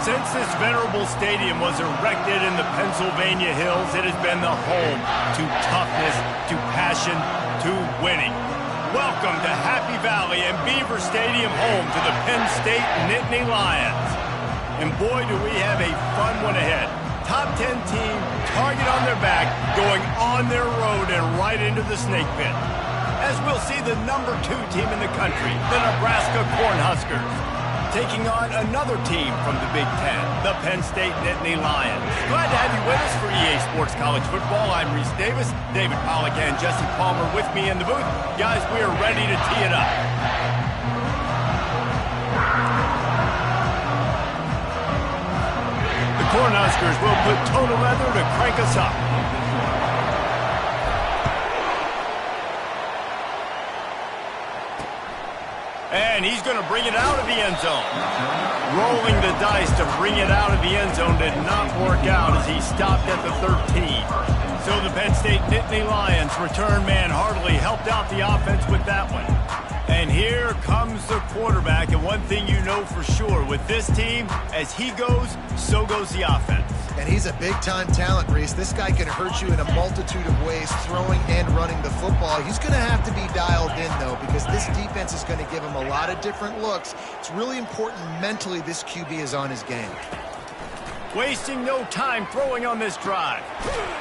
Since this venerable stadium was erected in the Pennsylvania Hills, it has been the home to toughness, to passion, to winning. Welcome to Happy Valley and Beaver Stadium, home to the Penn State Nittany Lions. And boy, do we have a fun one ahead. Top 10 team, target on their back, going on their road and right into the snake pit. As we'll see the number 2 team in the country, the Nebraska Cornhuskers, taking on another team from the Big Ten, the Penn State Nittany Lions. Glad to have you with us for EA Sports College Football. I'm Reese Davis, David Pollack and Jesse Palmer with me in the booth. Guys, we are ready to tee it up. The Cornhuskers will put total leather to crank us up. And he's going to bring it out of the end zone. Rolling the dice to bring it out of the end zone did not work out as he stopped at the 13. So the Penn State Nittany Lions return man hardly helped out the offense with that one. And here comes the quarterback. And one thing you know for sure with this team, as he goes, so goes the offense. And he's a big-time talent, Reese. This guy can hurt you in a multitude of ways, throwing and running the football. He's going to have to be dialed in, though, because this defense is going to give him a lot of different looks. It's really important mentally this QB is on his game. Wasting no time throwing on this drive.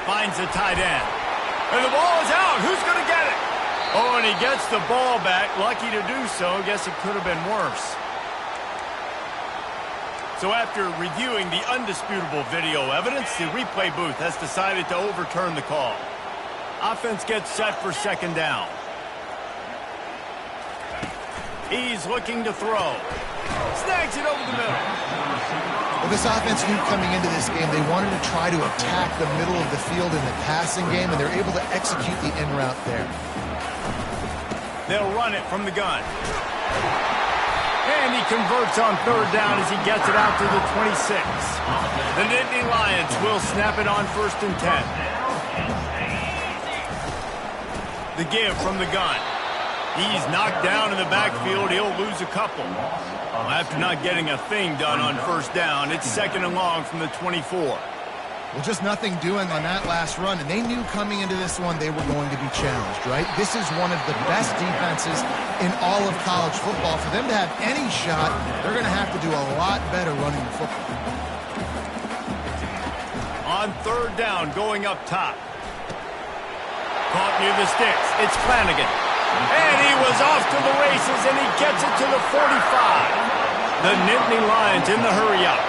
Finds the tight end. And the ball is out. Who's going to get it? Oh, and he gets the ball back. Lucky to do so. Guess it could have been worse. So after reviewing the undisputable video evidence, the replay booth has decided to overturn the call. Offense gets set for second down. He's looking to throw. Snags it over the middle. Well, this offense knew coming into this game they wanted to try to attack the middle of the field in the passing game, and they're able to execute the in route there. They'll run it from the gun. And he converts on third down as he gets it out to the 26. The Nittany Lions will snap it on 1st and 10. The give from the gun. He's knocked down in the backfield. He'll lose a couple. After not getting a thing done on 1st down, it's 2nd and long from the 24. Well, just nothing doing on that last run, and they knew coming into this one they were going to be challenged, right? This is one of the best defenses in all of college football. For them to have any shot, they're going to have to do a lot better running the football. On 3rd down, going up top. Caught near the sticks. It's Flanagan. And he was off to the races, and he gets it to the 45. The Nittany Lions in the hurry-up.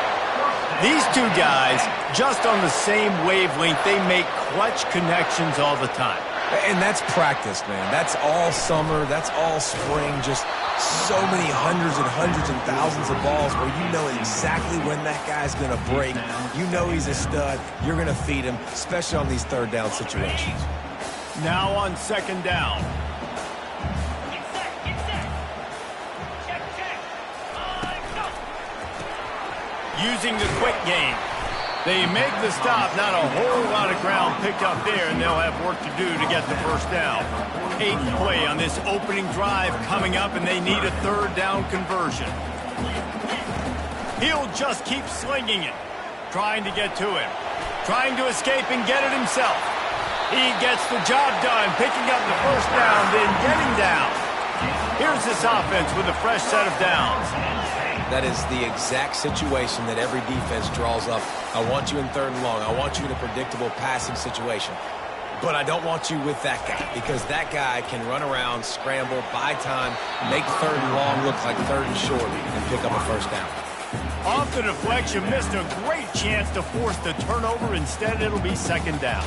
These two guys, just on the same wavelength, they make clutch connections all the time. And that's practice, man. That's all summer. That's all spring. Just so many hundreds and thousands of balls where you know exactly when that guy's going to break. You know he's a stud. You're going to feed him, especially on these 3rd down situations. Now on 2nd down. Using the quick game. They make the stop, not a whole lot of ground picked up there, and they'll have work to do to get the 1st down. 8th play on this opening drive coming up, and they need a 3rd down conversion. He'll just keep slinging it, trying to get to him, trying to escape and get it himself. He gets the job done, picking up the 1st down, then getting down. Here's this offense with a fresh set of downs. That is the exact situation that every defense draws up. I want you in 3rd and long. I want you in a predictable passing situation. But I don't want you with that guy, because that guy can run around, scramble, buy time, make 3rd and long look like 3rd and short, and pick up a 1st down. Off the deflection, missed a great chance to force the turnover. Instead, it'll be 2nd down.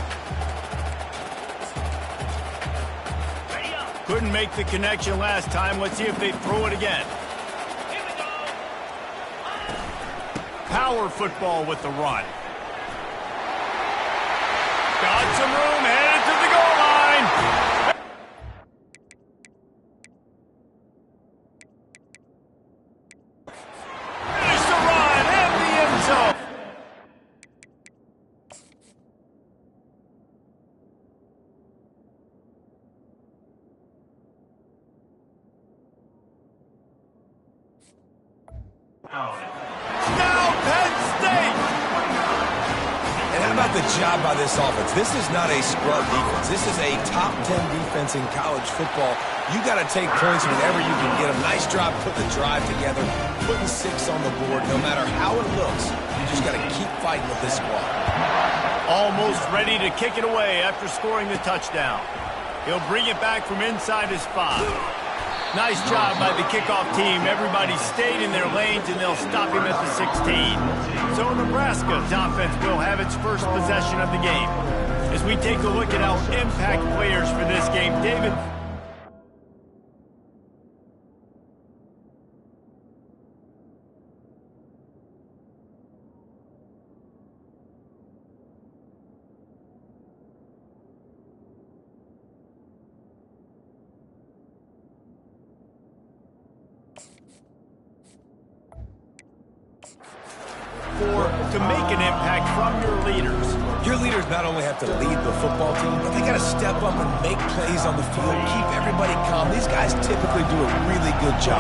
Couldn't make the connection last time. Let's see if they throw it again. Power football with the run. Got some room, headed to the goal line. Finish the run and the end zone. Now Penn at the job by this offense. This is not a scrub defense. This is a top 10 defense in college football. You got to take points whenever you can get them. Nice job putting the drive together, putting 6 on the board. No matter how it looks, you just got to keep fighting with this squad. Almost ready to kick it away after scoring the touchdown. He'll bring it back from inside his 5. Nice job by the kickoff team. Everybody stayed in their lanes, and they'll stop him at the 16. So Nebraska's offense will have its first possession of the game. As we take a look at our impact players for this game, David. To make an impact from your leaders. Your leaders not only have to lead the football team, but they got to step up and make plays on the field, keep everybody calm. These guys typically do a really good job.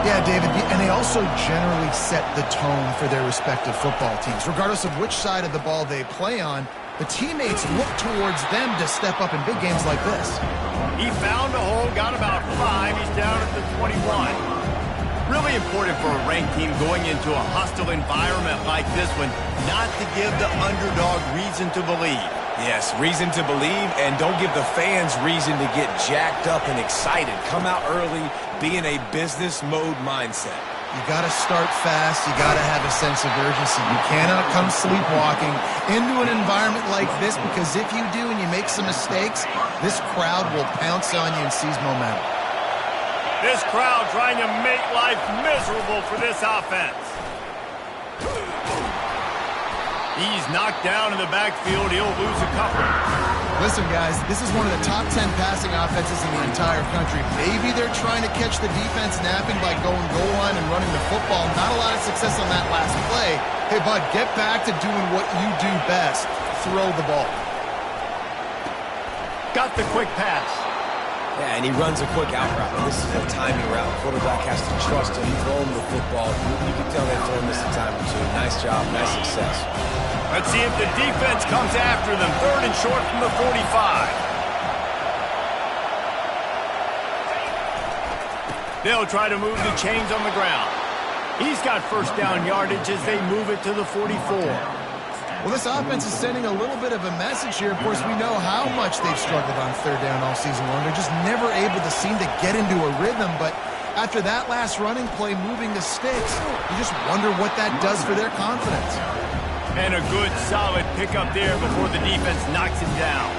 Yeah, David, and they also generally set the tone for their respective football teams. Regardless of which side of the ball they play on, the teammates look towards them to step up in big games like this. He found a hole, got about 5. He's down at the 21. Really important for a ranked team going into a hostile environment like this one, not to give the underdog reason to believe. Yes, reason to believe, and don't give the fans reason to get jacked up and excited. Come out early, be in a business mode mindset. You got to start fast. You got to have a sense of urgency. You cannot come sleepwalking into an environment like this, because if you do and you make some mistakes, this crowd will pounce on you and seize momentum. This crowd trying to make life miserable for this offense. He's knocked down in the backfield. He'll lose a couple. Listen, guys, this is one of the top 10 passing offenses in the entire country. Maybe they're trying to catch the defense napping by going goal line and running the football. Not a lot of success on that last play. Hey, bud, get back to doing what you do best. Throw the ball. Got the quick pass. Yeah, and he runs a quick out route. This is a timing route. Quarterback has to trust him, throw him the football. You can tell they've thrown this a time or two. Nice job, nice success. Let's see if the defense comes after them. 3rd and short from the 45. They'll try to move the chains on the ground. He's got first down yardage as they move it to the 44. Well, this offense is sending a little bit of a message here. Of course, we know how much they've struggled on 3rd down all season long. They're just never able to seem to get into a rhythm. But after that last running play, moving the sticks, you just wonder what that does for their confidence. And a good, solid pickup there before the defense knocks it down.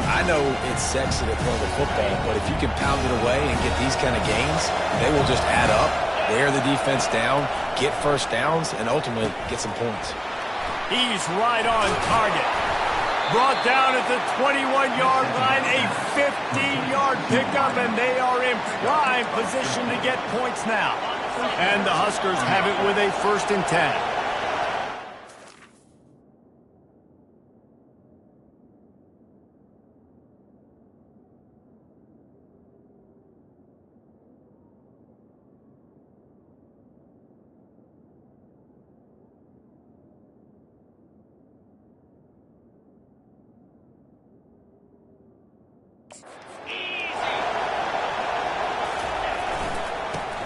I know it's sexy to throw the football, but if you can pound it away and get these kind of gains, they will just add up, wear the defense down, get first downs, and ultimately get some points. He's right on target. Brought down at the 21-yard line, a 15-yard pickup, and they are in prime position to get points now. And the Huskers have it with a 1st and 10.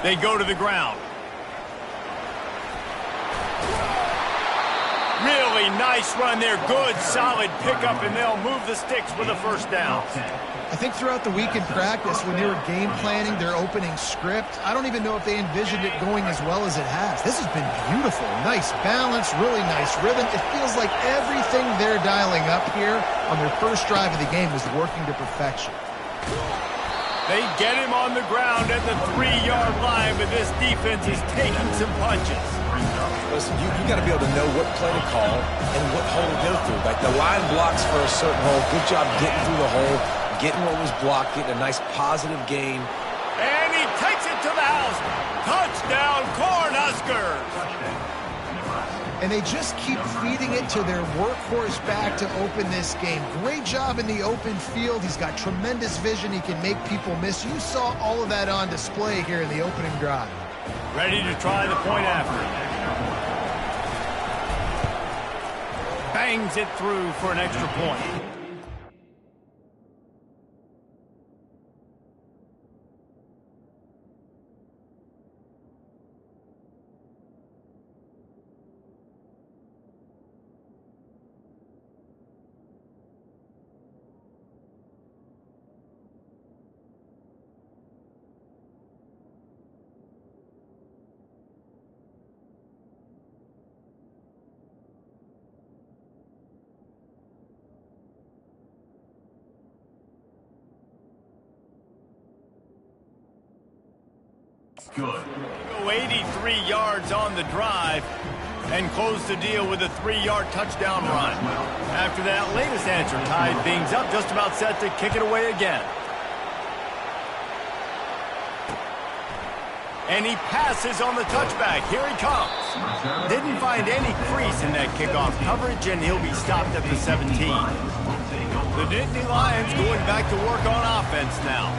They go to the ground. Really nice run there. Good, solid pickup, and they'll move the sticks with a 1st down. I think throughout the week in practice, when they were game planning their opening script, I don't even know if they envisioned it going as well as it has. This has been beautiful. Nice balance, really nice rhythm. It feels like everything they're dialing up here on their first drive of the game was working to perfection. They get him on the ground at the 3-yard line, but this defense is taking some punches. Listen, you got to be able to know what play to call and what hole to go through. Like the line blocks for a certain hole. Good job getting through the hole, getting what was blocked, getting a nice positive gain. And he takes it to the house. Touchdown, Cornhuskers! And they just keep feeding it to their workhorse back to open this game. Great job in the open field. He's got tremendous vision. He can make people miss. You saw all of that on display here in the opening drive. Ready to try the point after. Bang! bangs it through for an extra point. Good. Go 83 yards on the drive and close the deal with a 3-yard touchdown run. After that latest answer tied things up, just about set to kick it away again. And he passes on the touchback. Here he comes. Didn't find any crease in that kickoff coverage, and he'll be stopped at the 17. The Nittany Lions going back to work on offense now.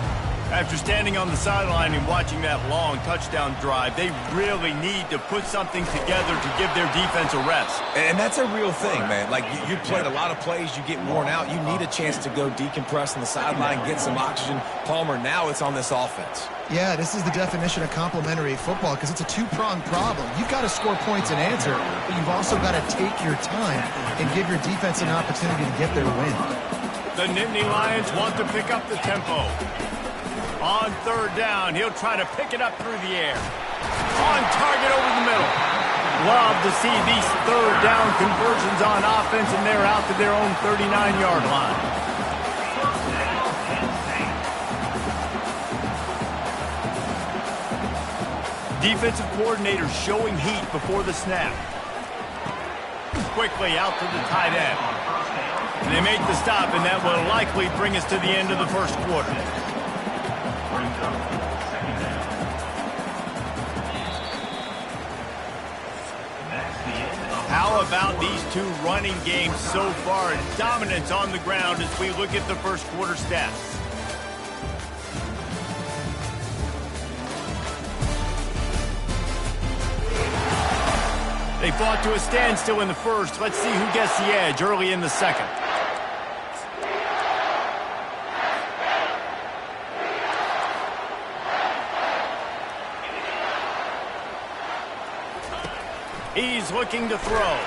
After standing on the sideline and watching that long touchdown drive, they really need to put something together to give their defense a rest. And that's a real thing, man. Like, you played a lot of plays, you get worn out, you need a chance to go decompress on the sideline, get some oxygen. Palmer, now it's on this offense. Yeah, this is the definition of complementary football because it's a two-pronged problem. You've got to score points and answer, but you've also got to take your time and give your defense an opportunity to get their win. The Nittany Lions want to pick up the tempo. On third down, he'll try to pick it up through the air. On target over the middle. Love to see these third down conversions on offense, and they're out to their own 39-yard line. Defensive coordinator showing heat before the snap. Quickly out to the tight end. And they make the stop, and that will likely bring us to the end of the first quarter. How about these two running games so far? Dominance on the ground as we look at the first quarter stats. They fought to a standstill in the first. Let's see who gets the edge early in the second. He's looking to throw.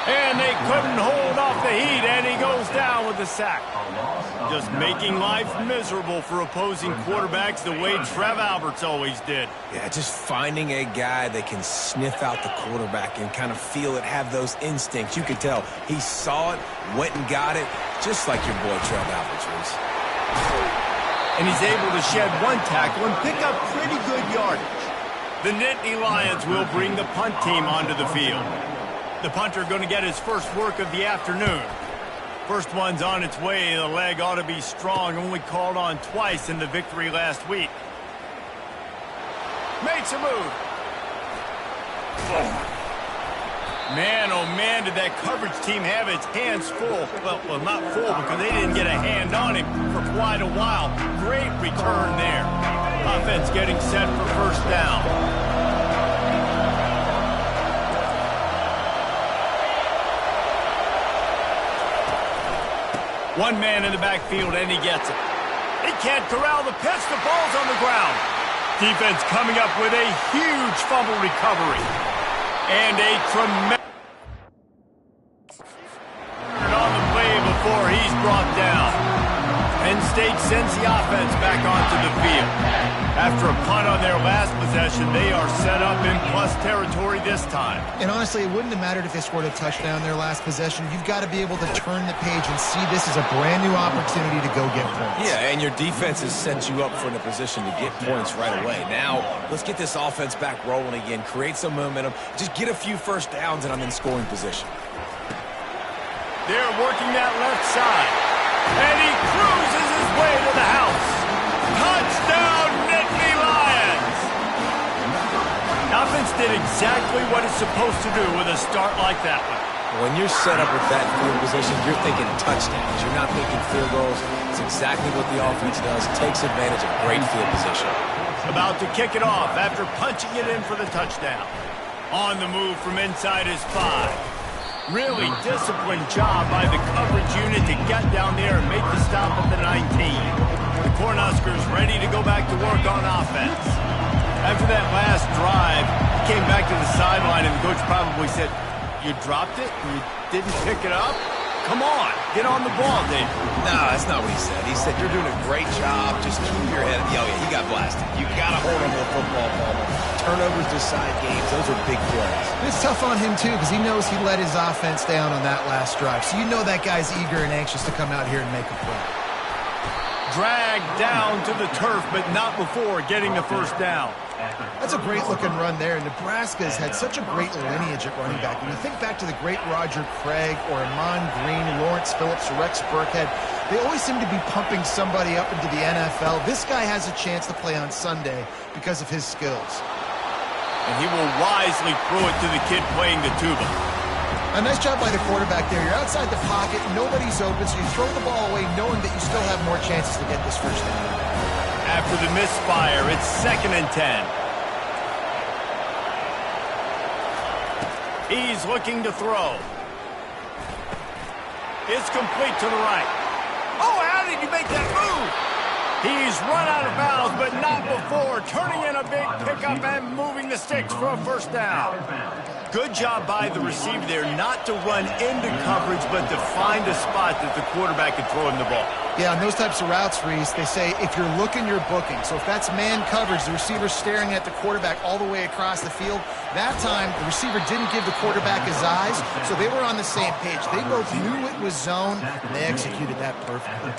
And they couldn't hold off the heat, and he goes down with the sack. Just making life miserable for opposing quarterbacks the way Trev Alberts always did. Yeah, just finding a guy that can sniff out the quarterback and kind of feel it, have those instincts. You could tell he saw it, went and got it, just like your boy Trev Alberts was. And he's able to shed one tackle and pick up pretty good yardage. The Nittany Lions will bring the punt team onto the field. The punter going to get his first work of the afternoon. First one's on its way. The leg ought to be strong. Only called on twice in the victory last week. Makes a move. Man, oh man, did that coverage team have its hands full. Well, not full because they didn't get a hand on him for quite a while. Great return there. Offense getting set for first down. One man in the backfield, and he gets it. He can't corral the pitch. The ball's on the ground. Defense coming up with a huge fumble recovery. And a tremendous on the play before he's brought down. Penn State sends the offense back onto the field. After a punt on their last possession, they are set up in plus territory this time. And honestly, it wouldn't have mattered if they scored a touchdown their last possession. You've got to be able to turn the page and see this as a brand new opportunity to go get points. Yeah, and your defense has set you up for a position to get points right away. Now, let's get this offense back rolling again, create some momentum, just get a few first downs, and I'm in scoring position. They're working that left side. And he cruises his way to the house. Touchdown, Nittany Lions! Offense did exactly what it's supposed to do with a start like that one. When you're set up with that field position, you're thinking touchdowns. You're not thinking field goals. It's exactly what the offense does. Takes advantage of great field position. About to kick it off after punching it in for the touchdown. On the move from inside his 5. Really disciplined job by the coverage unit to get down there and make the stop at the 19. The Cornhuskers ready to go back to work on offense. After that last drive, he came back to the sideline and the coach probably said, "You dropped it? You didn't pick it up? Come on, get on the ball, Dave." No, that's not what he said. He said, "You're doing a great job. Just keep your head." Oh, yeah, he got blasted. You got to hold on to the football, Palmer. Turnovers decide games. Those are big plays. It's tough on him, too, because he knows he let his offense down on that last drive. So you know that guy's eager and anxious to come out here and make a play. Dragged down to the turf, but not before getting the first down. That's a great-looking run there. Nebraska's had such a great lineage at running back. When you think back to the great Roger Craig or Amon Green, Lawrence Phillips, Rex Burkhead, they always seem to be pumping somebody up into the NFL. This guy has a chance to play on Sunday because of his skills. And he will wisely throw it to the kid playing the tuba. A nice job by the quarterback there. You're outside the pocket, nobody's open, so you throw the ball away knowing that you still have more chances to get this first down. After the misfire, it's 2nd and 10. He's looking to throw. It's complete to the right. Oh, how did he make that move? He's run out of bounds, but not before turning in a big pickup and moving the sticks for a first down. Good job by the receiver there not to run into coverage, but to find a spot that the quarterback could throw him the ball. Yeah, on those types of routes, Reese, they say if you're looking, you're booking. So if that's man coverage, the receiver's staring at the quarterback all the way across the field. That time, the receiver didn't give the quarterback his eyes, so they were on the same page. They both knew it was zone, and they executed that perfectly.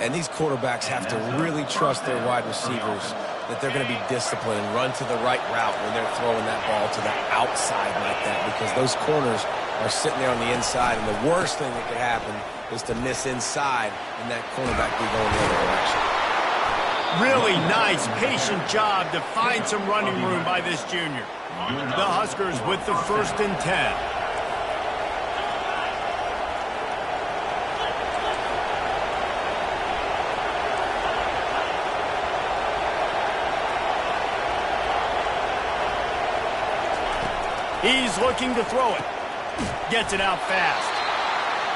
And these quarterbacks have to really trust their wide receivers that they're going to be disciplined and run to the right route when they're throwing that ball to the outside like that, because those corners are sitting there on the inside, and the worst thing that could happen is to miss inside and that cornerback be going the other direction. Really nice, patient job to find some running room by this junior. The Huskers with the 1st and 10. He's looking to throw it. Gets it out fast.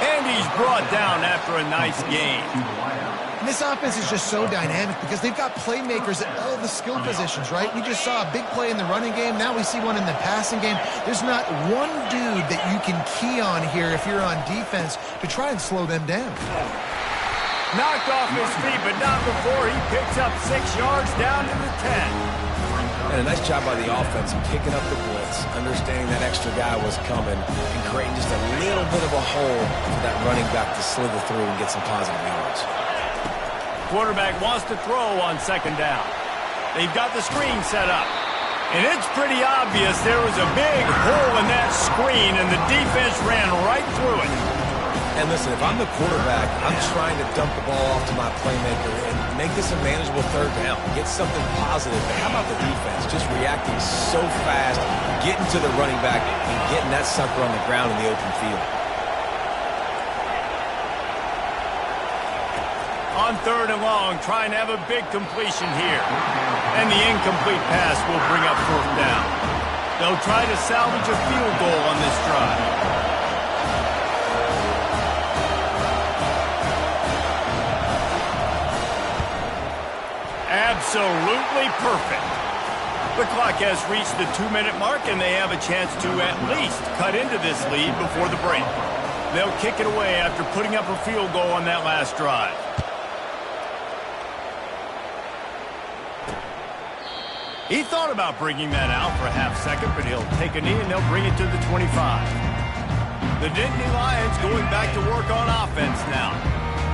And he's brought down after a nice gain. And this offense is just so dynamic because they've got playmakers at all the skill positions, right? We just saw a big play in the running game. Now we see one in the passing game. There's not one dude that you can key on here if you're on defense to try and slow them down. Knocked off his feet, but not before he picks up 6 yards down to the 10. And a nice job by the offense picking up the blitz, understanding that extra guy was coming, and creating just a little bit of a hole for that running back to slither through and get some positive yards. Quarterback wants to throw on 2nd down. They've got the screen set up. And it's pretty obvious there was a big hole in that screen, and the defense ran right through it. And listen, if I'm the quarterback, I'm trying to dump the ball off to my playmaker and make this a manageable 3rd down. Get something positive. But how about the defense? Just reacting so fast, getting to the running back, and getting that sucker on the ground in the open field. On 3rd and long, trying to have a big completion here. And the incomplete pass will bring up 4th down. They'll try to salvage a field goal on this drive. Absolutely perfect. The clock has reached the 2-minute mark, and they have a chance to at least cut into this lead before the break. They'll kick it away after putting up a field goal on that last drive. He thought about bringing that out for a half-second, but he'll take a knee and they'll bring it to the 25. The Nittany Lions going back to work on offense now.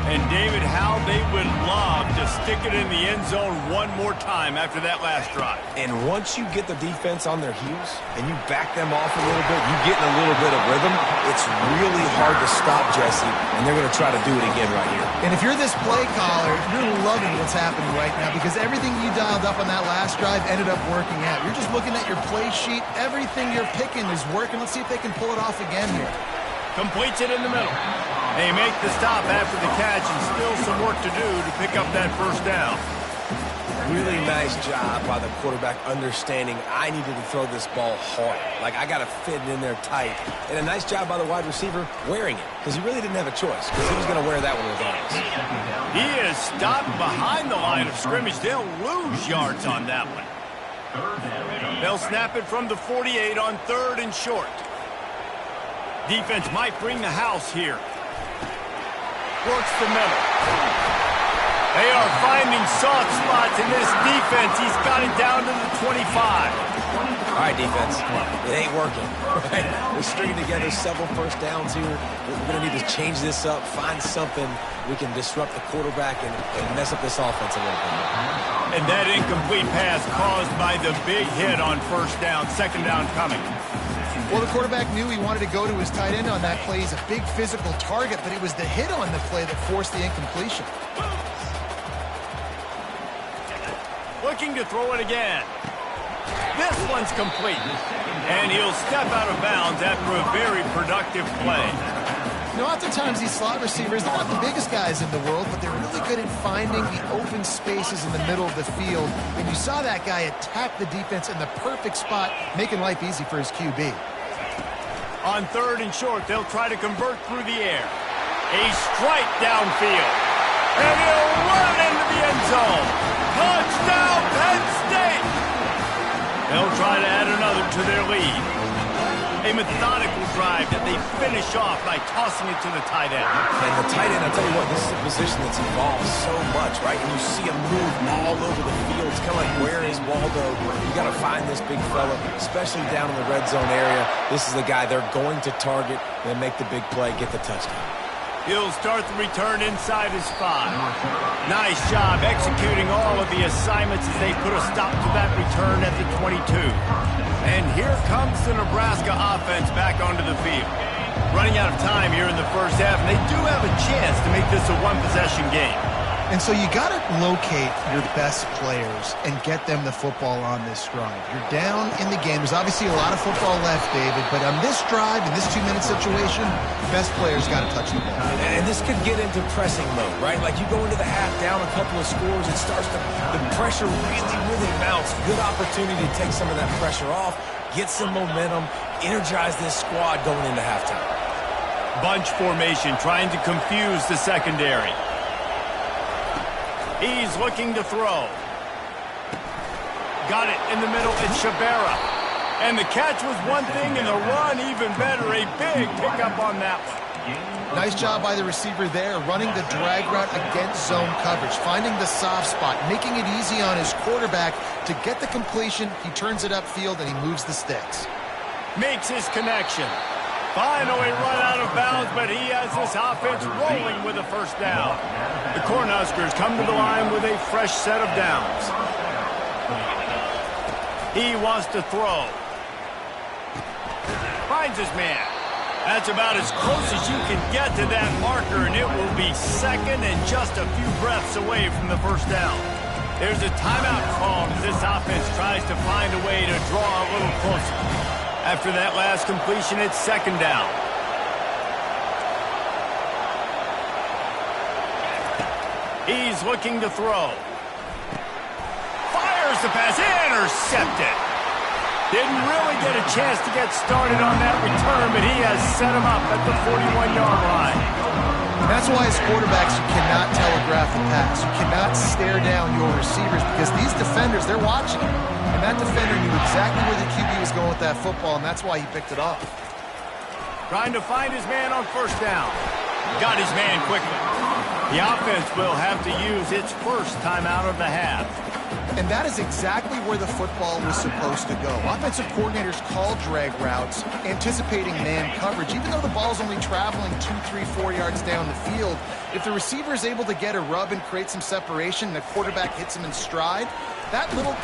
And David, how they would love to stick it in the end zone one more time after that last drive. And once you get the defense on their heels and you back them off a little bit, you get in a little bit of rhythm, it's really hard to stop, Jesse, and they're going to try to do it again right here. And if you're this play caller, you're loving what's happening right now because everything you dialed up on that last drive ended up working out. You're just looking at your play sheet. Everything you're picking is working. Let's see if they can pull it off again here. Completes it in the middle. They make the stop after the catch and still some work to do to pick up that first down. Really nice job by the quarterback understanding I needed to throw this ball hard. Like, I got to fit it in there tight. And a nice job by the wide receiver wearing it, because he really didn't have a choice, because he was going to wear that one regardless. He is stopped behind the line of scrimmage. They'll lose yards on that one. They'll snap it from the 48 on 3rd and short. Defense might bring the house here. Works the middle. They are finding soft spots in this defense. He's got it down to the 25. All right, defense. It ain't working. Right? We're stringing together several first downs here. We're going to need to change this up, find something we can disrupt the quarterback and mess up this offense a little bit. And that incomplete pass caused by the big hit on first down, 2nd down coming. Well, the quarterback knew he wanted to go to his tight end on that play. He's a big physical target, but it was the hit on the play that forced the incompletion. Looking to throw it again. This one's complete. And he'll step out of bounds after a very productive play. You know, oftentimes these slot receivers, they're not the biggest guys in the world, but they're really good at finding the open spaces in the middle of the field. And you saw that guy attack the defense in the perfect spot, making life easy for his QB. On 3rd and short, they'll try to convert through the air. A strike downfield. And he'll run into the end zone. Touchdown, Penn State! They'll try to add another to their lead. A methodical drive that they finish off by tossing it to the tight end. And the tight end, I'll tell you what, this is a position that's evolved so much, right? And you see him move all over the field. It's kind of like, where is Waldo? You got to find this big fella, especially down in the red zone area. This is the guy they're going to target and make the big play, get the touchdown. He'll start the return inside his 5. Nice job executing all of the assignments as they put a stop to that return at the 22. And here comes the Nebraska offense back onto the field. Running out of time here in the first half, and they do have a chance to make this a one-possession game. And so you got to locate your best players and get them the football on this drive. You're down in the game. There's obviously a lot of football left, David, but on this drive, in this 2-minute situation, best players got to touch the ball. And this could get into pressing mode, right? Like, you go into the half down a couple of scores, it starts to, the pressure really mounts. Good opportunity to take some of that pressure off, get some momentum, energize this squad going into halftime. Bunch formation, trying to confuse the secondary. He's looking to throw. Got it in the middle. It's Shabera. And the catch was one thing, and the run even better. A big pickup on that one. Nice job by the receiver there, running the drag route against zone coverage, finding the soft spot, making it easy on his quarterback to get the completion. He turns it upfield, and he moves the sticks. Makes his connection. Finally run out of bounds, but he has this offense rolling with a first down. The Cornhuskers come to the line with a fresh set of downs. He wants to throw. Finds his man. That's about as close as you can get to that marker, and it will be 2nd and just a few breaths away from the first down. There's a timeout called as this offense tries to find a way to draw a little closer. After that last completion, it's 2nd down. He's looking to throw. Fires the pass, intercepted. Didn't really get a chance to get started on that return, but he has set him up at the 41-yard line. That's why as quarterbacks, you cannot telegraph the pass. You cannot stare down your receivers because these defenders, they're watching you. And that defender knew exactly where the QB was going with that football, and that's why he picked it off. Trying to find his man on first down. Got his man quickly. The offense will have to use its first timeout of the half. And that is exactly where the football was supposed to go. Offensive coordinators call drag routes, anticipating man coverage. Even though the ball's only traveling 2, 3, 4 yards down the field, if the receiver is able to get a rub and create some separation and the quarterback hits him in stride, that little...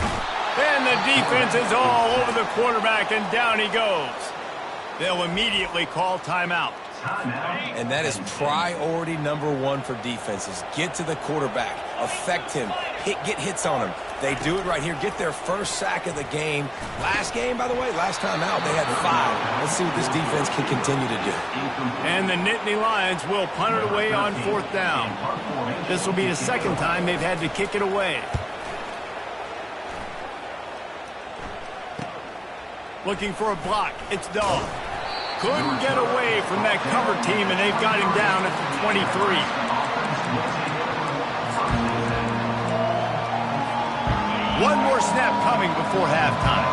And the defense is all over the quarterback, and down he goes. They'll immediately call timeout. And that is priority number 1 for defenses. Get to the quarterback, affect him, get hits on him. They do it right here, get their first sack of the game. Last game, by the way, last time out, they had 5. Let's see what this defense can continue to do. And the Nittany Lions will punt it away on 4th down. This will be the 2nd time they've had to kick it away. Looking for a block. It's Dog. Couldn't get away from that cover team, and they've got him down at the 23. One more snap coming before halftime.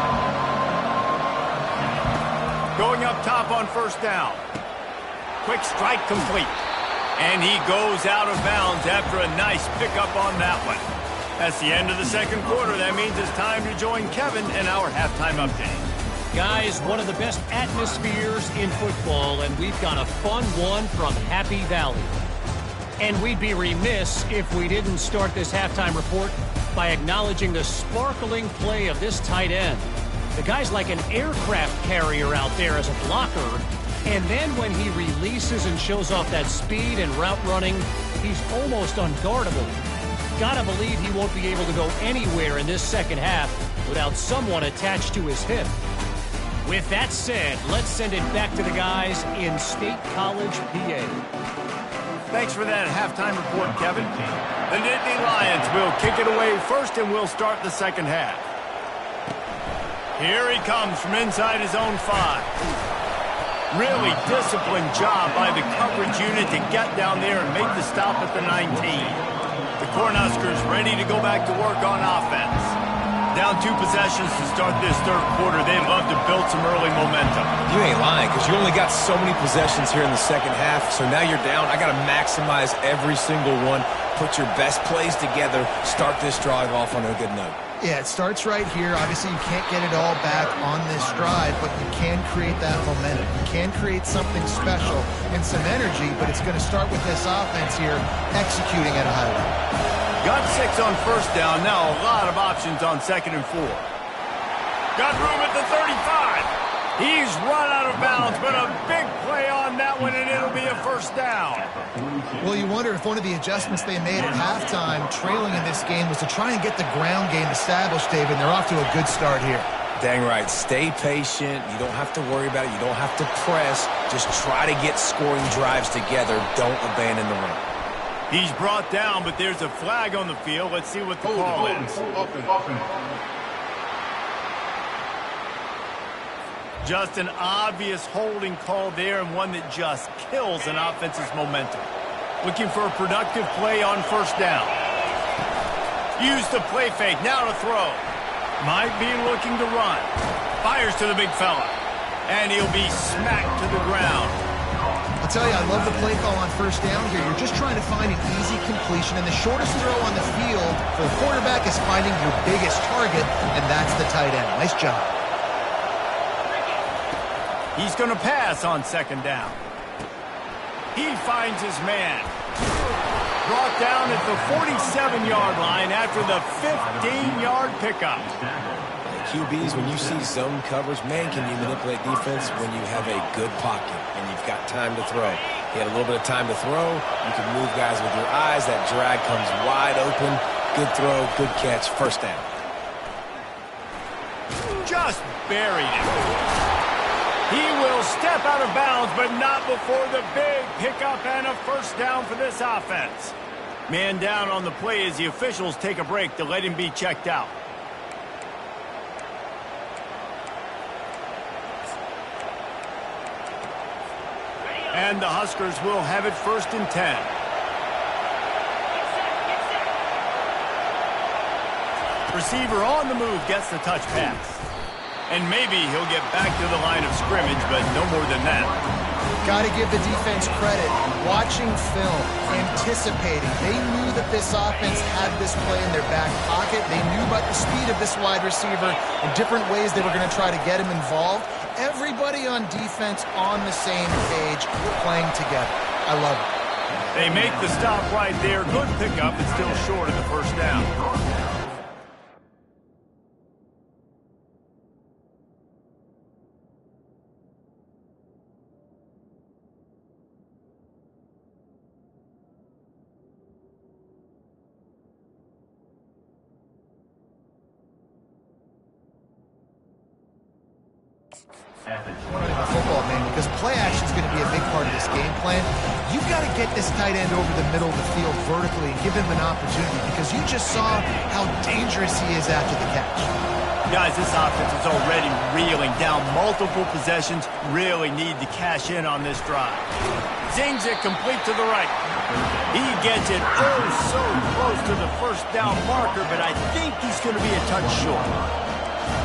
Going up top on first down. Quick strike complete. And he goes out of bounds after a nice pickup on that one. That's the end of the second quarter. That means it's time to join Kevin and our halftime update. Guys, one of the best atmospheres in football, and we've got a fun one from Happy Valley. And we'd be remiss if we didn't start this halftime report by acknowledging the sparkling play of this tight end. The guy's like an aircraft carrier out there as a blocker, and then when he releases and shows off that speed and route running, he's almost unguardable. Gotta believe he won't be able to go anywhere in this second half without someone attached to his hip. With that said, let's send it back to the guys in State College, PA. Thanks for that halftime report, Kevin. The Nittany Lions will kick it away first, and we'll start the second half. Here he comes from inside his own 5. Really disciplined job by the coverage unit to get down there and make the stop at the 19. The Cornhuskers ready to go back to work on offense. Down 2 possessions to start this third quarter. They'd love to build some early momentum. You ain't lying, because you only got so many possessions here in the second half, so now you're down. I got to maximize every single one. Put your best plays together. Start this drive off on a good note. Yeah, it starts right here. Obviously, you can't get it all back on this drive, but you can create that momentum. You can create something special and some energy, but it's going to start with this offense here executing at a high level. Got 6 on first down. Now a lot of options on 2nd and 4. Got room at the 35. He's run out of bounds, but a big play on that one, and it'll be a first down. Well, you wonder if one of the adjustments they made at halftime, trailing in this game, was to try and get the ground game established, David, and they're off to a good start here. Dang right. Stay patient. You don't have to worry about it. You don't have to press. Just try to get scoring drives together. Don't abandon the run. He's brought down, but there's a flag on the field. Let's see what the call is. Just an obvious holding call there, and one that just kills an offense's momentum. Looking for a productive play on first down. Use the play fake. Now to throw. Might be looking to run. Fires to the big fella. And he'll be smacked to the ground. I'll tell you, I love the play call on first down here. You're just trying to find an easy completion, and the shortest throw on the field for the quarterback is finding your biggest target, and that's the tight end. Nice job. He's going to pass on 2nd down. He finds his man. Brought down at the 47-yard line after the 15-yard pickup. QBs, when you see zone coverage, man, can you manipulate defense when you have a good pocket and you've got time to throw. He had a little bit of time to throw. You can move guys with your eyes. That drag comes wide open. Good throw, good catch, first down. Just buried him. He will step out of bounds, but not before the big pickup and a first down for this offense. Man down on the play as the officials take a break to let him be checked out. And the Huskers will have it 1st and 10. Receiver on the move gets the touch pass. And maybe he'll get back to the line of scrimmage, but no more than that. Got to give the defense credit. Watching film, anticipating. They knew that this offense had this play in their back pocket. They knew about the speed of this wide receiver and different ways they were going to try to get him involved. Everybody on defense on the same page, playing together. I love it. They make the stop right there. Good pickup, but still short of the first down. Football, man, because play action is going to be a big part of this game plan. You've got to get this tight end over the middle of the field vertically and give him an opportunity, because you just saw how dangerous he is after the catch. Guys, this offense is already reeling down multiple possessions. Really need to cash in on this drive. Zings it complete to the right. He gets it oh so close to the first down marker, but I think he's going to be a touch short.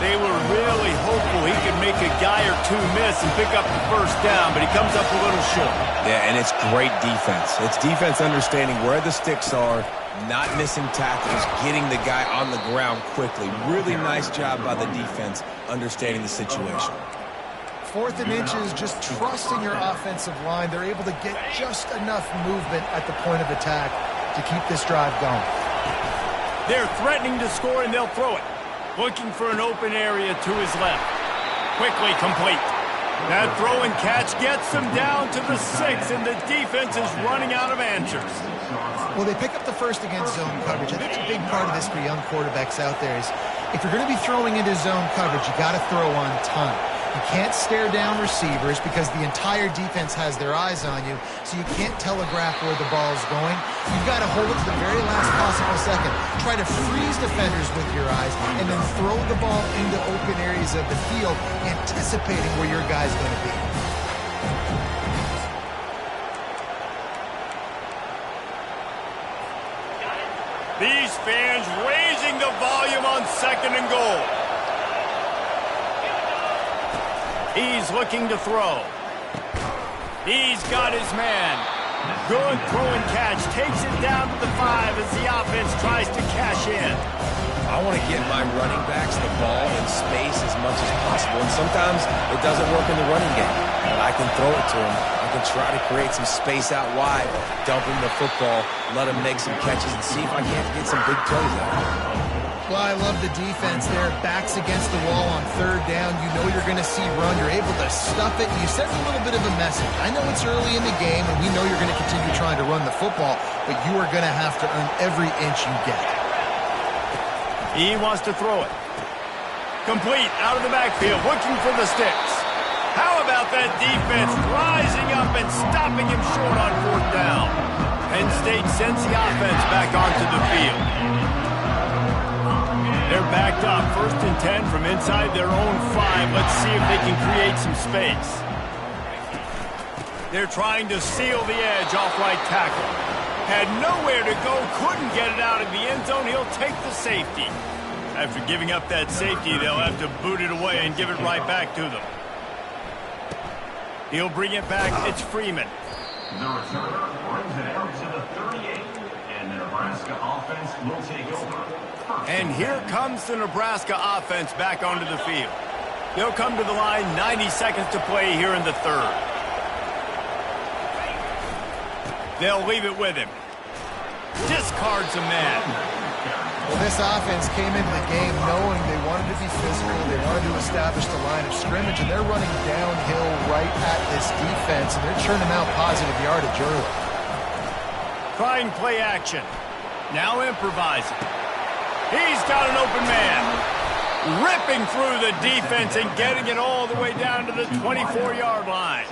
They were really hopeful he could make a guy or two miss and pick up the first down, but he comes up a little short. Yeah, and it's great defense. It's defense understanding where the sticks are, not missing tackles, getting the guy on the ground quickly. Really nice job by the defense understanding the situation. 4th and inches, just trusting your offensive line. They're able to get just enough movement at the point of attack to keep this drive going. They're threatening to score, and they'll throw it. Looking for an open area to his left. Quickly complete. That throw and catch gets them down to the 6, and the defense is running out of answers. Well, they pick up the first against zone coverage. I think a big part of this for young quarterbacks out there is if you're going to be throwing into zone coverage, you got to throw on time. You can't stare down receivers because the entire defense has their eyes on you, so you can't telegraph where the ball is going. You've got to hold it to the very last possible second. Try to freeze defenders with your eyes and then throw the ball into open areas of the field, anticipating where your guy's going to be. These fans raising the volume on 2nd and goal. He's looking to throw. He's got his man. Good throw and catch. Takes it down to the 5 as the offense tries to cash in. I want to get my running backs the ball in space as much as possible, and sometimes it doesn't work in the running game. But I can throw it to them. I can try to create some space out wide, dump him the football, let him make some catches, and see if I can't get some big plays out. Well, I love the defense there. Backs against the wall on 3rd down. You know you're going to see run. You're able to stuff it. You send a little bit of a message. I know it's early in the game, and we know you're going to continue trying to run the football, but you are going to have to earn every inch you get. He wants to throw it. Complete out of the backfield, looking for the sticks. How about that defense rising up and stopping him short on 4th down? Penn State sends the offense back onto the field. They're backed up, 1st and 10 from inside their own 5. Let's see if they can create some space. They're trying to seal the edge off right tackle. Had nowhere to go, couldn't get it out of the end zone. He'll take the safety. After giving up that safety, they'll have to boot it away and give it right back to them. He'll bring it back. It's Freeman. The returner brings it out to the 38, and the Nebraska offense will take over. And here comes the Nebraska offense back onto the field. They'll come to the line, 90 seconds to play here in the 3rd. They'll leave it with him. Discards a man. Well, this offense came into the game knowing they wanted to be physical, they wanted to establish the line of scrimmage, and they're running downhill right at this defense, and they're churning out positive yardage early. Trying play action. Now improvising. He's got an open man. Ripping through the defense and getting it all the way down to the 24-yard line.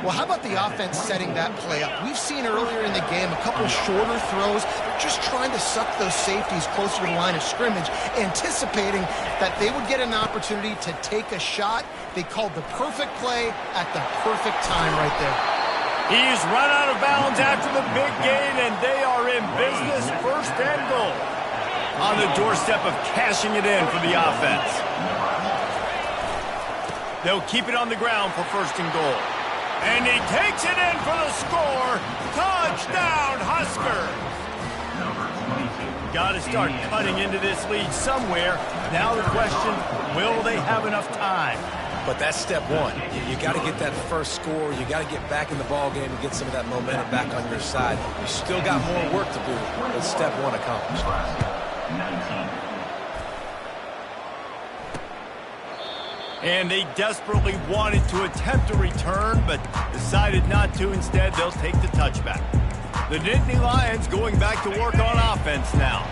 Well, how about the offense setting that play up? We've seen earlier in the game a couple shorter throws. They're just trying to suck those safeties closer to the line of scrimmage, anticipating that they would get an opportunity to take a shot. They called the perfect play at the perfect time right there. He's run out of bounds after the big gain, and they are in business, 1st and goal. On the doorstep of cashing it in for the offense. They'll keep it on the ground for 1st and goal. And he takes it in for the score. Touchdown, Huskers! Got to start cutting into this lead somewhere. Now the question, will they have enough time? But that's step one. You got to get that first score. You got to get back in the ball game and get some of that momentum back on your side. You still got more work to do, but step one accomplished. 19. And they desperately wanted to attempt a return, but decided not to. Instead, they'll take the touchback. The Nittany Lions going back to work on offense now.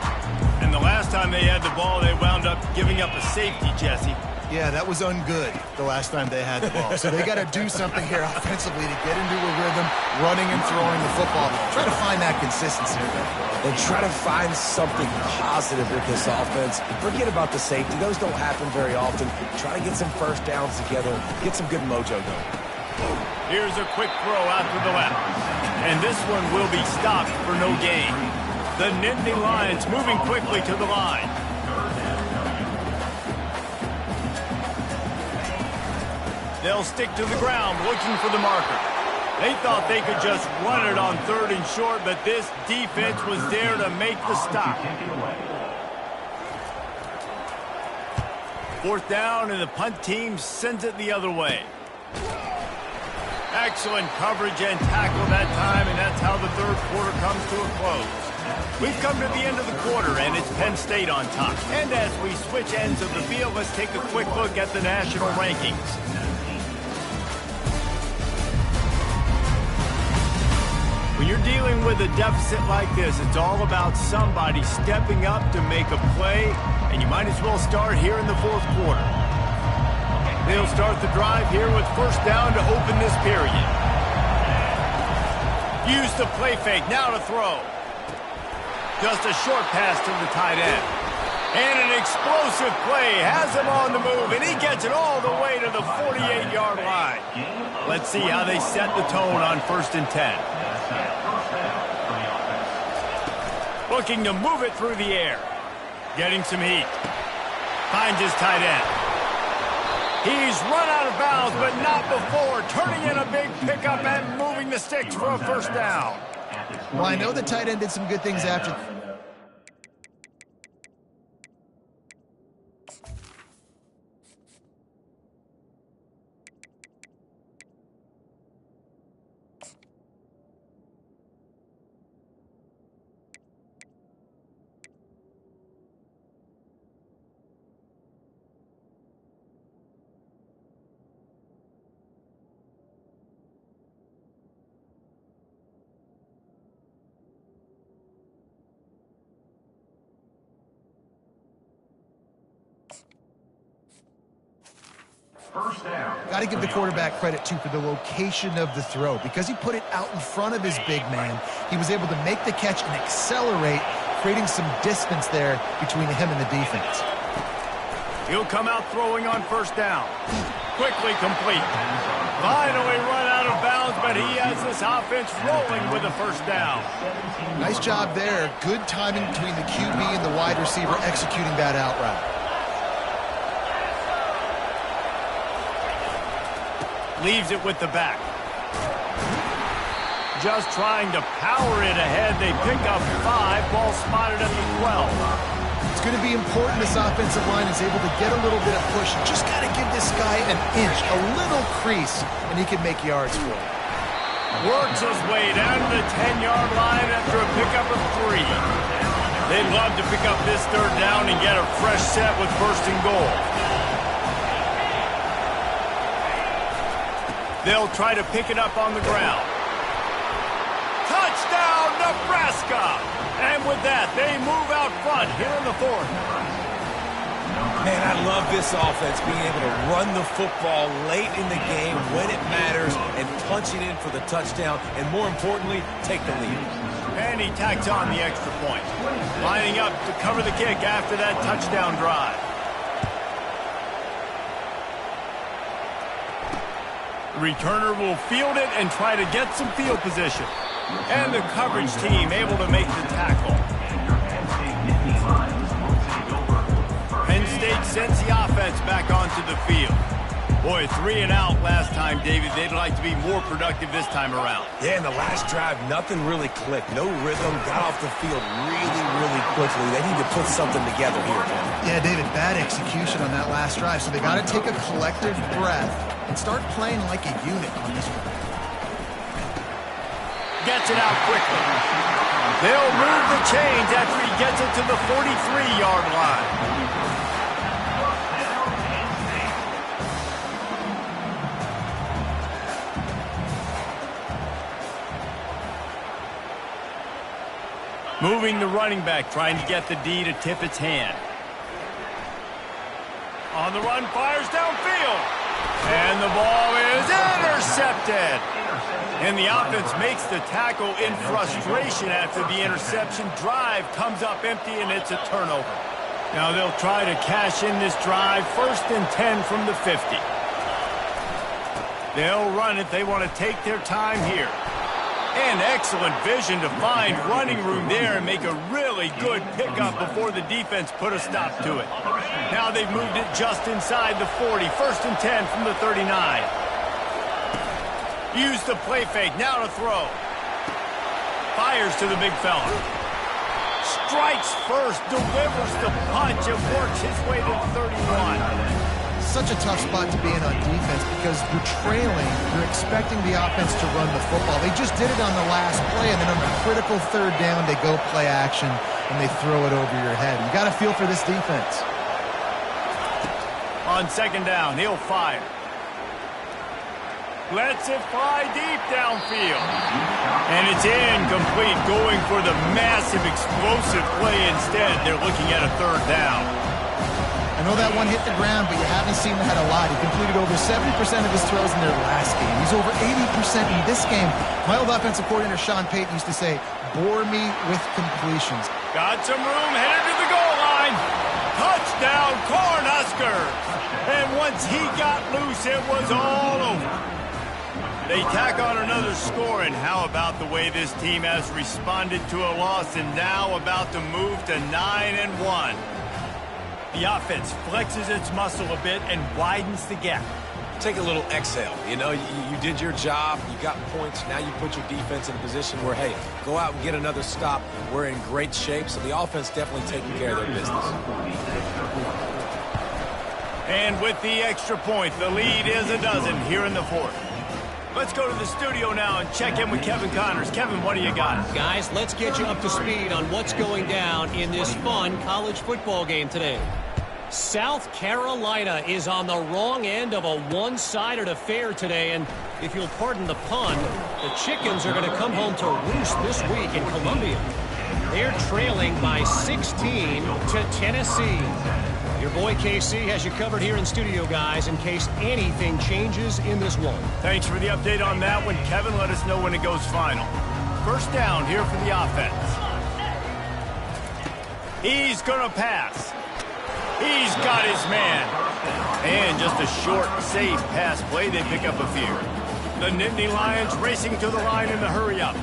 And the last time they had the ball, they wound up giving up a safety, Jesse. Yeah, that was ungood the last time they had the ball. So they got to do something here offensively to get into a rhythm, running and throwing the football. Try to find that consistency. And try to find something positive with this offense. Forget about the safety. Those don't happen very often. Try to get some first downs together. Get some good mojo going. Here's a quick throw out to the left. And this one will be stopped for no gain. The Nittany Lions moving quickly to the line. They'll stick to the ground looking for the marker. They thought they could just run it on 3rd and short, but this defense was there to make the stop. 4th down, and the punt team sends it the other way. Excellent coverage and tackle that time, and that's how the 3rd quarter comes to a close. We've come to the end of the quarter, and it's Penn State on top. And as we switch ends of the field, let's take a quick look at the national rankings. When you're dealing with a deficit like this, it's all about somebody stepping up to make a play, and you might as well start here in the 4th quarter. They'll start the drive here with 1st down to open this period. Use the play fake, now to throw. Just a short pass to the tight end. And an explosive play has him on the move, and he gets it all the way to the 48-yard line. Let's see how they set the tone on 1st and 10. Looking to move it through the air. Getting some heat. Finds his tight end. He's run out of bounds, but not before. Turning in a big pickup and moving the sticks for a 1st down. Well, I know the tight end did some good things after. Got to give the quarterback credit, too, for the location of the throw. Because he put it out in front of his big man, he was able to make the catch and accelerate, creating some distance there between him and the defense. He'll come out throwing on 1st down. Quickly complete. Finally run out of bounds, but he has this offense rolling with a 1st down. Nice job there. Good timing between the QB and the wide receiver executing that out route. Leaves it with the back. Just trying to power it ahead. They pick up 5. Ball spotted at the 12. It's going to be important this offensive line is able to get a little bit of push. Just got to give this guy an inch, a little crease, and he can make yards for it. Works his way down to the 10-yard line after a pickup of 3. They'd love to pick up this 3rd down and get a fresh set with 1st and goal. They'll try to pick it up on the ground. Touchdown, Nebraska! And with that, they move out front here in the 4th. Man, I love this offense, being able to run the football late in the game when it matters and punch it in for the touchdown, and more importantly, take the lead. And he tacks on the extra point. Lining up to cover the kick after that touchdown drive. The returner will field it and try to get some field position. And the coverage team able to make the tackle. Penn State sends the offense back onto the field. Boy, 3 and out last time, David. They'd like to be more productive this time around. Yeah, in the last drive, nothing really clicked. No rhythm, got off the field really quickly. They need to put something together here. Yeah, David, bad execution on that last drive. So they got to take a collective breath and start playing like a unit on this one. Gets it out quickly. They'll move the chains after he gets it to the 43-yard line. Moving the running back, trying to get the D to tip its hand. On the run, fires downfield. And the ball is intercepted. And the offense makes the tackle in frustration after the interception. Drive comes up empty, and it's a turnover. Now they'll try to cash in this drive. 1st and 10 from the 50. They'll run it. They want to take their time here. And excellent vision to find running room there and make a really good pickup before the defense put a stop to it. Now they've moved it just inside the 40. 1st and 10 from the 39. Use the play fake. Now to throw. Fires to the big fella. Strikes first, delivers the punch, and works his way to the 31. Such a tough spot to be in on defense because you're trailing. You're expecting the offense to run the football. They just did it on the last play, and then on the critical 3rd down, they go play action, and they throw it over your head. You got to feel for this defense. On 2nd down, he'll fire. Lets it fly deep downfield. And it's incomplete, going for the massive explosive play instead. They're looking at a 3rd down. I know that one hit the ground, but you haven't seen that a lot. He completed over 70% of his throws in their last game. He's over 80% in this game. My old offensive coordinator, Sean Payton, used to say, bore me with completions. Got some room, headed to the goal line. Touchdown, Cornhuskers. And once he got loose, it was all over. They tack on another score, and how about the way this team has responded to a loss and now about to move to 9-1. The offense flexes its muscle a bit and widens the gap. Take a little exhale. You know, you did your job. You got points. Now you put your defense in a position where, hey, go out and get another stop. We're in great shape, so the offense definitely taking care of their business. And with the extra point, the lead is a dozen here in the 4th. Let's go to the studio now and check in with Kevin Connors. Kevin, what do you got? Guys, let's get you up to speed on what's going down in this fun college football game today. South Carolina is on the wrong end of a one-sided affair today, and if you'll pardon the pun, the chickens are going to come home to roost this week in Columbia. They're trailing by 16 to Tennessee. Your boy KC has you covered here in studio, guys, in case anything changes in this one. Thanks for the update on that one, Kevin. Let us know when it goes final. 1st down here for the offense. He's going to pass. He's got his man. And just a short, safe pass play. They pick up a few. The Nittany Lions racing to the line in the hurry-up.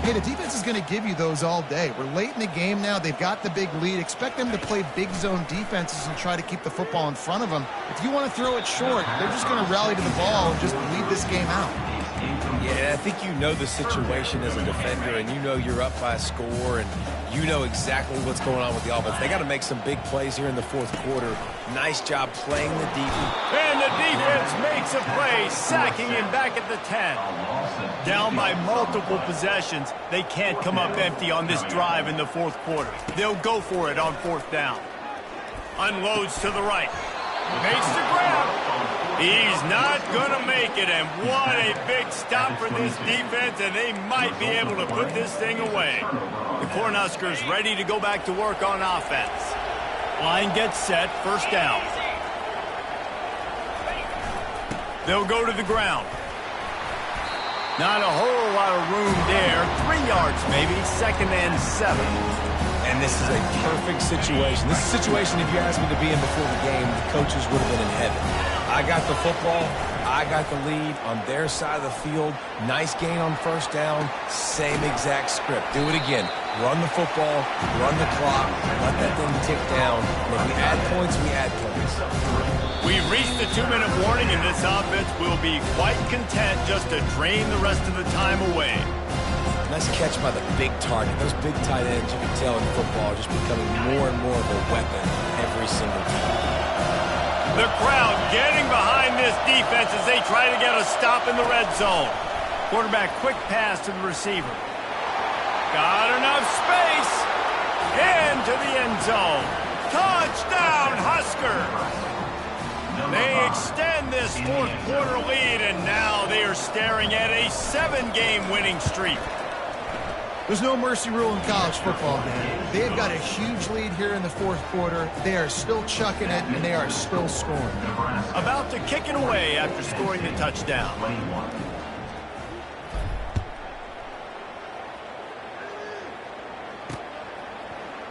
Hey, the defense is going to give you those all day. We're late in the game now. They've got the big lead. Expect them to play big zone defenses and try to keep the football in front of them. If you want to throw it short, they're just going to rally to the ball and just lead this game out. Yeah, I think you know the situation as a defender, and you know you're up by a score, and you know exactly what's going on with the offense. They got to make some big plays here in the 4th quarter. Nice job playing the defense. And the defense makes a play, sacking him back at the 10. Down by multiple possessions, they can't come up empty on this drive in the 4th quarter. They'll go for it on 4th down. Unloads to the right. Makes the grab. He's not going to make it, and what a big stop for this defense, and they might be able to put this thing away. The Cornhuskers ready to go back to work on offense. Line gets set, 1st down. They'll go to the ground. Not a whole lot of room there. 3 yards maybe, 2nd and 7. And this is a perfect situation. This is a situation, if you asked me to be in before the game, the coaches would have been in heaven. I got the football. I got the lead on their side of the field. Nice gain on 1st down. Same exact script. Do it again. Run the football. Run the clock. Let that thing tick down. And if we add points, we add points. We've reached the 2-minute warning, and this offense will be quite content just to drain the rest of the time away. Nice catch by the big target. Those big tight ends, you can tell in football, are just becoming more and more of a weapon every single time. The crowd getting behind this defense as they try to get a stop in the red zone. Quarterback, quick pass to the receiver. Got enough space. Into the end zone. Touchdown, Huskers. They extend this 4th quarter lead, and now they are staring at a 7-game winning streak. There's no mercy rule in college football, man. They've got a huge lead here in the fourth quarter. They are still chucking it, and they are still scoring. About to kick it away after scoring the touchdown.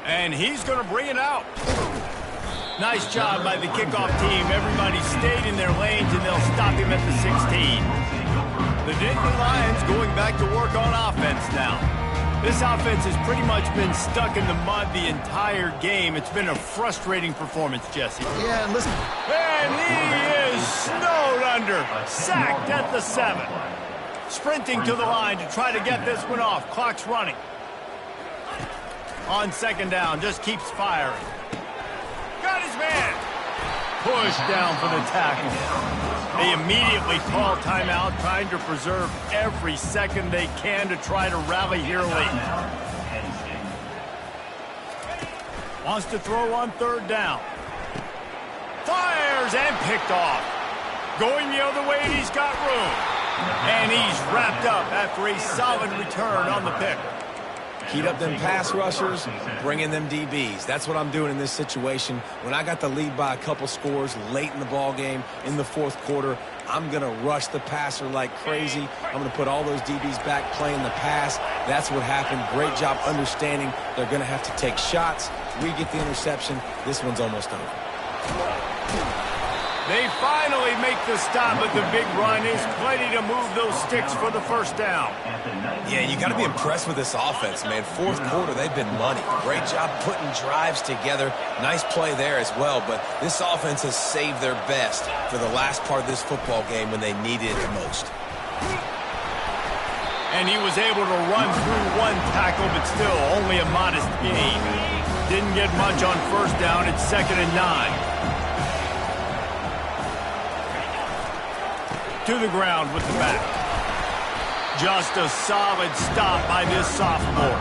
And he's going to bring it out. Nice job by the kickoff team. Everybody stayed in their lanes, and they'll stop him at the 16. The Nittany Lions going back to work on offense now. This offense has pretty much been stuck in the mud the entire game. It's been a frustrating performance, Jesse. Yeah, and listen. And he is snowed under. Sacked at the 7. Sprinting to the line to try to get this one off. Clock's running. On second down, just keeps firing. Got his man. Pushed down for the tackle. They immediately call timeout, trying to preserve every second they can to try to rally here late. Wants to throw on third down. Fires and picked off. Going the other way, he's got room. And he's wrapped up after a solid return on the pick. Heat up them pass rushers, bring in them DBs. That's what I'm doing in this situation. When I got the lead by a couple scores late in the ball game, in the fourth quarter, I'm going to rush the passer like crazy. I'm going to put all those DBs back playing the pass. That's what happened. Great job understanding they're going to have to take shots. We get the interception. This one's almost over. They finally make the stop, but the big run is plenty to move those sticks for the first down. Yeah, you got to be impressed with this offense, man. Fourth quarter, they've been money. Great job putting drives together. Nice play there as well, but this offense has saved their best for the last part of this football game when they needed it the most. And he was able to run through one tackle, but still only a modest gain. Didn't get much on first down. It's 2nd and 9. To the ground with the back. Just a solid stop by this sophomore.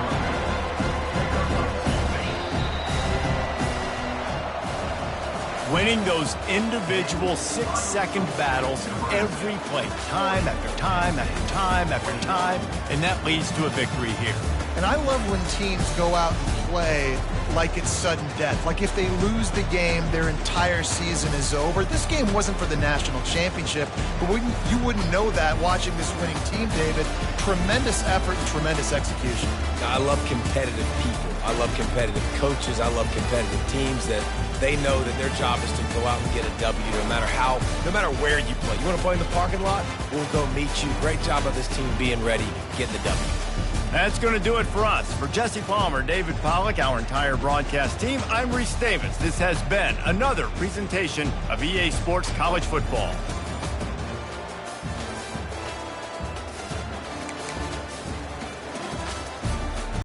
Winning those individual 6-second battles every play, time after time after time after time, and that leads to a victory here. And I love when teams go out and play like it's sudden death. Like if they lose the game, their entire season is over. This game wasn't for the national championship, but you wouldn't know that watching this winning team, David. Tremendous effort and tremendous execution. I love competitive people. I love competitive coaches. I love competitive teams that they know that their job is to go out and get a W no matter where you play. You want to play in the parking lot? We'll go meet you. Great job of this team being ready, getting the W. That's going to do it for us. For Jesse Palmer, David Pollack, our entire broadcast team, I'm Reese Davis. This has been another presentation of EA Sports College Football.